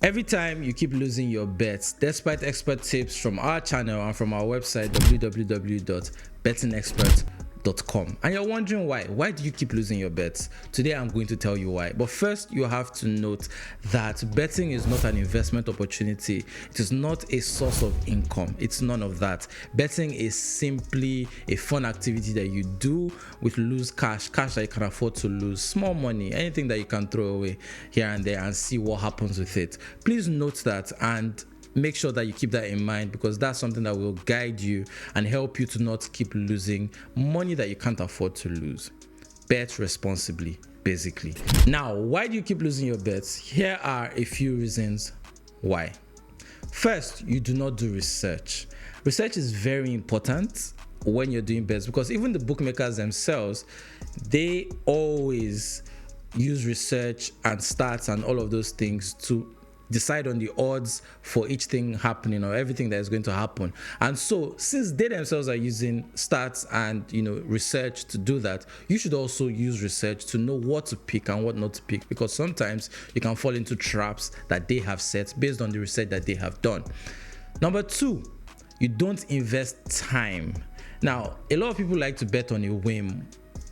Every time you keep losing your bets, despite expert tips from our channel and from our website www.bettingexpert.com, and you're wondering why do you keep losing your bets? Today I'm going to tell you why. But first, you have to note that betting is not an investment opportunity. It is not a source of income. It's none of that. Betting is simply a fun activity that you do with loose cash that you can afford to lose, small money, anything that you can throw away here and there and see what happens with it. Please note that and make sure that you keep that in mind, because that's something that will guide you and help you to not keep losing money that you can't afford to lose. Bet responsibly, basically. Now, why do you keep losing your bets? Here are a few reasons why. First, you do not do research. Research is very important when you're doing bets, because even the bookmakers themselves, they always use research and stats and all of those things to decide on the odds for each thing happening or everything that is going to happen. And so, since they themselves are using stats and research to do that, you should also use research to know what to pick and what not to pick, because sometimes you can fall into traps that they have set based on the research that they have done. Number two, you don't invest time. Now, a lot of people like to bet on a whim.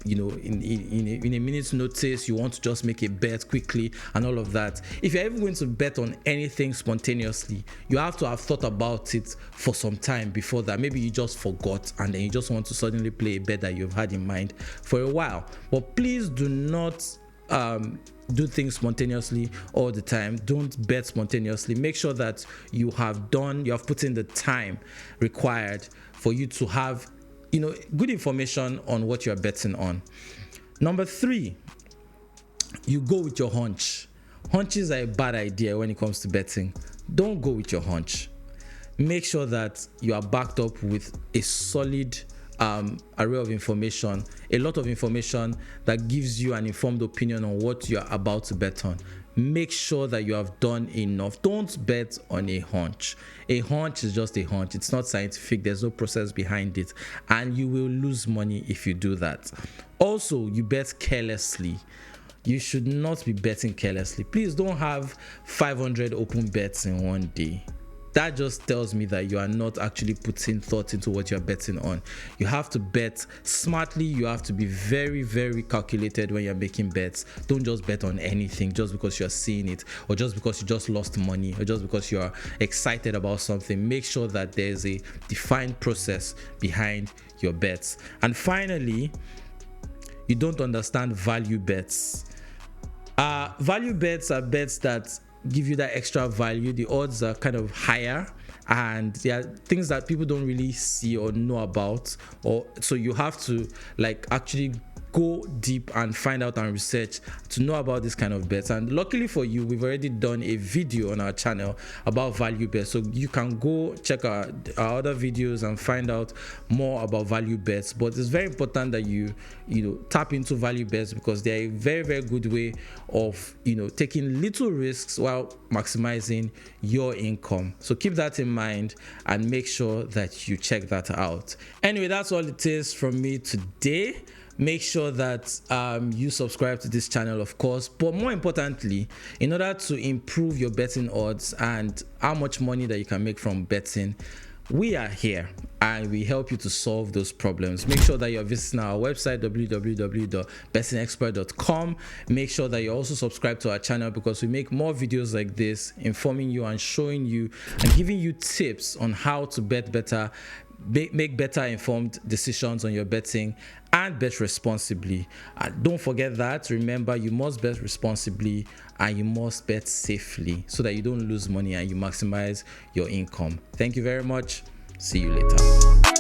In a minute's notice, you want to just make a bet quickly and all of that. If you're ever going to bet on anything spontaneously, you have to have thought about it for some time before that. Maybe you just forgot and then you just want to suddenly play a bet that you've had in mind for a while. But please do not do things spontaneously all the time. Don't bet spontaneously. Make sure that you have put in the time required for you to have good information on what you're betting on. Number three, you go with your hunch. Hunches are a bad idea when it comes to betting. Don't go with your hunch. Make sure that you are backed up with a solid array of information, a lot of information that gives you an informed opinion on what you're about to bet on. Make sure that you have done enough. Don't bet on a hunch. A hunch is just a hunch. It's not scientific. There's no process behind it. And you will lose money if you do that. Also, you bet carelessly. You should not be betting carelessly. Please don't have 500 open bets in one day. That just tells me that you are not actually putting thought into what you're betting on. You have to bet smartly. You have to be very, very calculated when you're making bets. Don't just bet on anything just because you're seeing it, or just because you just lost money, or just because you're excited about something. Make sure that there's a defined process behind your bets. And finally, you don't understand value bets. Value bets are bets that give you that extra value. The odds are kind of higher and there are things that people don't really see or know about, or so you have to actually go deep and find out and research to know about this kind of bets. And luckily for you, we've already done a video on our channel about value bets, so you can go check our other videos and find out more about value bets. But it's very important that you tap into value bets, because they're a very, very good way of taking little risks while maximizing your income. So keep that in mind and make sure that you check that out. Anyway, that's all it is from me today. Make sure that you subscribe to this channel, of course, but more importantly, in order to improve your betting odds and how much money that you can make from betting, we are here and we help you to solve those problems. Make sure that you're visiting our website www.bettingexpert.com. Make sure that you also subscribe to our channel, because we make more videos like this, informing you and showing you and giving you tips on how to bet better, make better informed decisions on your betting, and bet responsibly. Don't forget that. Remember, you must bet responsibly and you must bet safely so that you don't lose money and you maximize your income. Thank you very much. See you later.